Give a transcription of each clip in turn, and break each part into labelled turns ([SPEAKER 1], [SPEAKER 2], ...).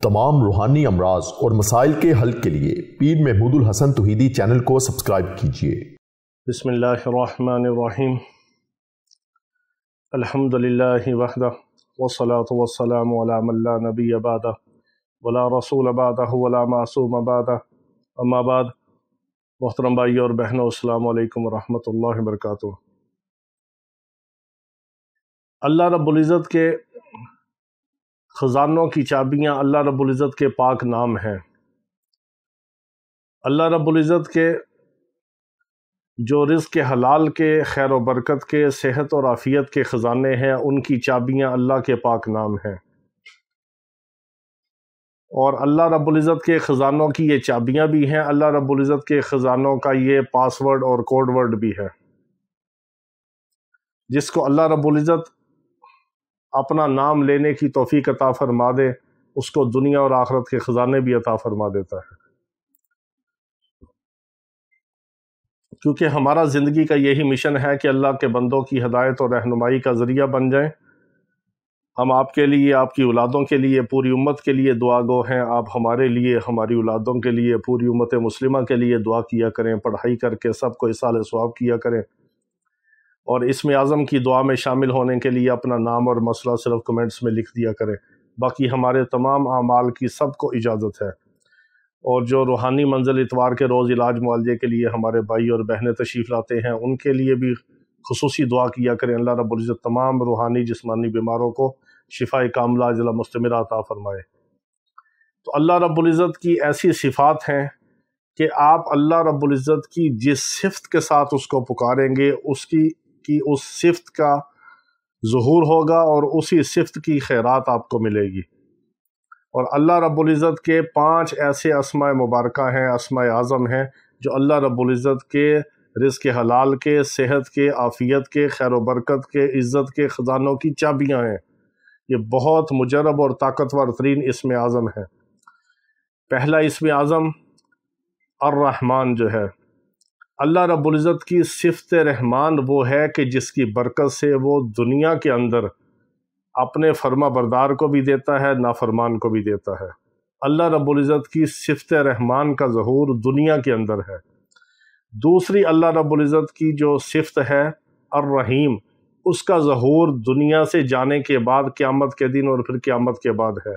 [SPEAKER 1] तमाम रूहानी अमराज और मसाइल के हल के लिए पीर महमूद उल हसन तौहीदी चैनल को सब्सक्राइब कीजिए।
[SPEAKER 2] बिस्मिल्लाहिर्रहमानिर्रहीम। अल्हम्दुलिल्लाहि वहदा वस्सलातु वस्सलामु अला मन ला नबिय्य बअदा वला रसूल बअदहु वला मासूम बअदा। अम्मा बाद, मोहतरम भाई और बहनों, अस्सलामु अलैकुम वरहमतुल्लाहि वबरकातुहू। अल्लाह रब्बुल इज़्ज़त के ख़ज़ानों की चाबियाँ अल्लाह रब्बुल इज़्ज़त के पाक नाम हैं। अल्लाह रब्बुल इज़्ज़त के जो रिज़्क़ के हलाल के, खैर व बरकत के, सेहत और आफ़ियत के ख़ज़ाने हैं, उनकी चाबियाँ अल्लाह के पाक नाम हैं। और अल्लाह रब्बुल इज़्ज़त के ख़ज़ानों की ये चाबियाँ भी हैं, अल्लाह रब्बुल इज़्ज़त के ख़ज़ानों का ये पासवर्ड और कोड वर्ड भी है। जिसको अल्लाह रब्बुल इज़्ज़त अपना नाम लेने की तौफ़ीक अता फरमा दे, उसको दुनिया और आखिरत के ख़ज़ाने भी अता फरमा देता है। क्योंकि हमारा ज़िंदगी का यही मिशन है कि अल्लाह के बंदों की हिदायत और रहनुमाई का ज़रिया बन जाएं। हम आपके लिए, आपकी औलादों के लिए, पूरी उम्मत के लिए दुआ गो हैं। आप हमारे लिए, हमारी औलादों के लिए, पूरी उम्मत मुस्लिमा के लिए दुआ किया करें। पढ़ाई करके सबको इसाल सवाब किया करें। और इसमें आज़म की दुआ में शामिल होने के लिए अपना नाम और मसला सिर्फ कमेंट्स में लिख दिया करें। बाकी हमारे तमाम आमाल की सबको इजाज़त है। और जो रूहानी मंजिल इतवार के रोज़ इलाज मुआलजे के लिए हमारे भाई और बहनें तशरीफ़ लाते हैं, उनके लिए भी खुसूसी दुआ किया करें। अल्लाह रब्बुल इज़्ज़त तमाम रूहानी जिस्मानी बीमारों को शिफाए कामिला अजला मुस्तमिरा अता फरमाए। तो अल्लाह रब्बुल इज़्ज़त की ऐसी सिफ़ात हैं कि आप अल्लाह रब्बुल इज़्ज़त की जिस सिफ़त के साथ उसको पुकारेंगे, उसकी उस सिफ़त का ज़ुहूर होगा और उसी सिफ़त की खैरात आपको मिलेगी। और अल्लाह रब्बुल इज़्ज़त के 5 ऐसे अस्माए मुबारका हैं, अस्माए आज़म हैं, जो अल्लाह रब्बुल इज़्ज़त के रिज़्क़ के हलाल के, सेहत के, आफ़ियत के, खैर व बरकत के, इज़्ज़त के ख़ज़ानों की चाबियाँ हैं। ये बहुत मुजरब और ताकतवर तरीन इसमें आज़म है। पहला इसमें आज़म अर्रहमान जो है, अल्लाह रब्बुल इज़्ज़त की सिफ़त रहमान वो है कि जिसकी बरकत से वो दुनिया के अंदर अपने फर्मा बरदार को भी देता है, नाफरमान को भी देता है। अल्लाह रब्बुल इज़्ज़त की सिफ़त रहमान का ज़हूर दुनिया के अंदर है। दूसरी अल्लाह रब्बुल इज़्ज़त की जो सिफ़त है अर्रहीम, उसका ज़हूर दुनिया से जाने के बाद क़यामत के दिन और फिर क़यामत के बाद है।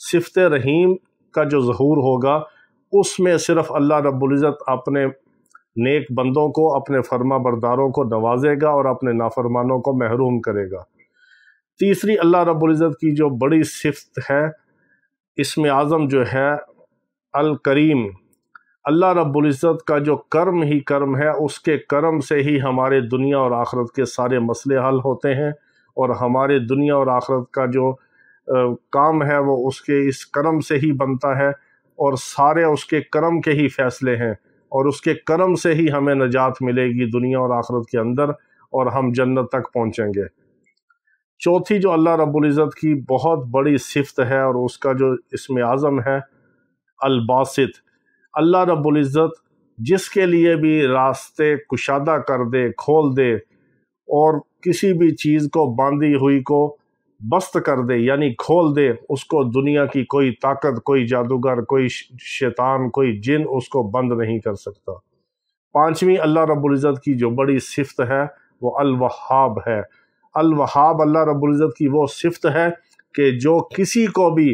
[SPEAKER 2] सिफ़त रहीम का जो ज़हूर होगा, उसमें सिर्फ़ अल्लाह रब्बुल इज़्ज़त अपने नेक बंदों को, अपने फर्मा बरदारों को नवाजेगा और अपने नाफरमानों को महरूम करेगा। तीसरी अल्लाह रब्बुल इज़्ज़त की जो बड़ी सिफ़त है, इसमें आज़म जो है अल करीम, अल्लाह रब्बुल इज़्ज़त का जो कर्म ही कर्म है, उसके कर्म से ही हमारे दुनिया और आखिरत के सारे मसले हल होते हैं। और हमारे दुनिया और आखिरत का जो काम है वो उसके इस कर्म से ही बनता है। और सारे उसके कर्म के ही फ़ैसले हैं, और उसके कर्म से ही हमें नजात मिलेगी दुनिया और आखिरत के अंदर, और हम जन्नत तक पहुँचेंगे। चौथी जो अल्लाह रब्बुल इज़्ज़त की बहुत बड़ी सिफ़त है और उसका जो इसमें आज़म है अल बासित, अल्लाह रब्बुल इज़्ज़त जिसके लिए भी रास्ते कुशादा कर दे, खोल दे, और किसी भी चीज़ को बांधी हुई को बस्त कर दे, यानी खोल दे, उसको दुनिया की कोई ताकत, कोई जादूगर, कोई शैतान, कोई जिन उसको बंद नहीं कर सकता। पांचवी अल्लाह रब्बुल इज़्ज़त की जो बड़ी सिफ़त है वो अल वहाब है। अल वहाब अल्लाह रब्बुल इज़्ज़त की वो सिफ़त है कि जो किसी को भी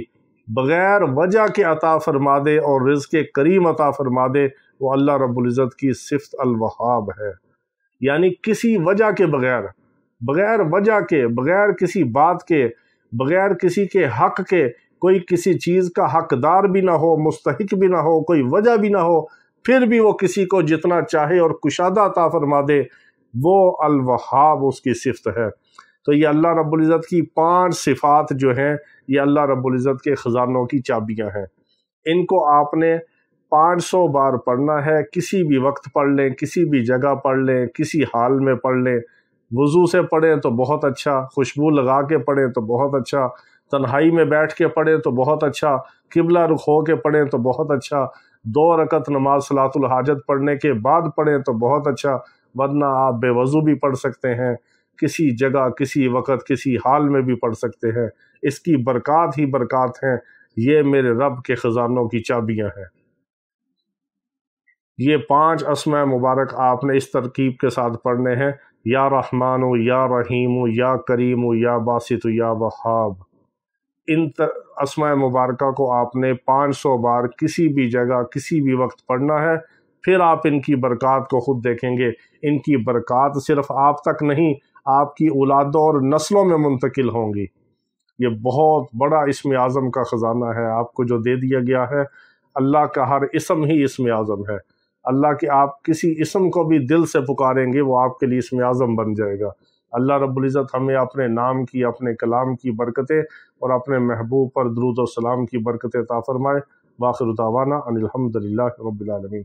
[SPEAKER 2] बग़ैर वजह के अता फरमा दे और रिज़्क़ करीम अता फरमा दे, वो अल्लाह रब्बुल इज़्ज़त की सिफ़त अल वहाब है। यानी किसी वजह के बग़ैर, बग़ैर वजह के, बग़ैर किसी बात के, बग़ैर किसी के हक़ के, कोई किसी चीज़ का हक़दार भी ना हो, मुस्तहिक भी ना हो, कोई वजह भी ना हो, फिर भी वो किसी को जितना चाहे और कुशादा अता फरमा दे, वो अल वहाब उसकी सिफ़त है। तो ये अल्लाह रब्बुल इज़्ज़त की 5 सिफ़ात जो हैं, ये अल्लाह रब्बुल इज़्ज़त के ख़ज़ानों की चाबियाँ हैं। इनको आपने 500 बार पढ़ना है। किसी भी वक्त पढ़ लें, किसी भी जगह पढ़ लें, किसी हाल में पढ़ लें। वज़ू से पढ़ें तो बहुत अच्छा, खुशबू लगा के पढ़ें तो बहुत अच्छा, तन्हाई में बैठ के पढ़ें तो बहुत अच्छा, किबला रुख हो के पढ़ें तो बहुत अच्छा, 2 रकत नमाज सलातुल हाजत पढ़ने के बाद पढ़ें तो बहुत अच्छा, वरना आप बेवज़ू भी पढ़ सकते हैं। किसी जगह, किसी वक़्त, किसी हाल में भी पढ़ सकते हैं। इसकी बरक़ात ही बरक़ात हैं। یہ میرے رب کے خزانوں کی چابیاں ہیں۔ یہ 5 اسماء مبارک آپ نے اس ترکیب کے ساتھ پڑھنے ہیں، یا رحمان یا رحیم یا کریم یا باسط یا وہاب۔ ان اسماء مبارکہ کو آپ نے 500 بار کسی بھی جگہ کسی بھی وقت پڑھنا ہے، پھر آپ ان کی برکات کو خود دیکھیں گے۔ ان کی برکات صرف آپ تک نہیں، آپ کی اولادوں اور نسلوں میں منتقل ہوں گی۔ یہ بہت بڑا اسم اعظم کا خزانہ ہے آپ کو جو دے دیا گیا ہے۔ اللہ کا ہر اسم ہی اسم اعظم ہے۔ اللہ کے آپ کسی اسم کو بھی دل سے پکاریں گے وہ آپ کے لیے اسم اعظم بن جائے گا۔ اللہ رب العزت ہمیں اپنے نام کی، اپنے کلام کی برکتیں اور اپنے محبوب پر درود و سلام کی برکتیں عطا فرمائے۔ وآخر دعوانا ان الحمد للہ رب العالمین۔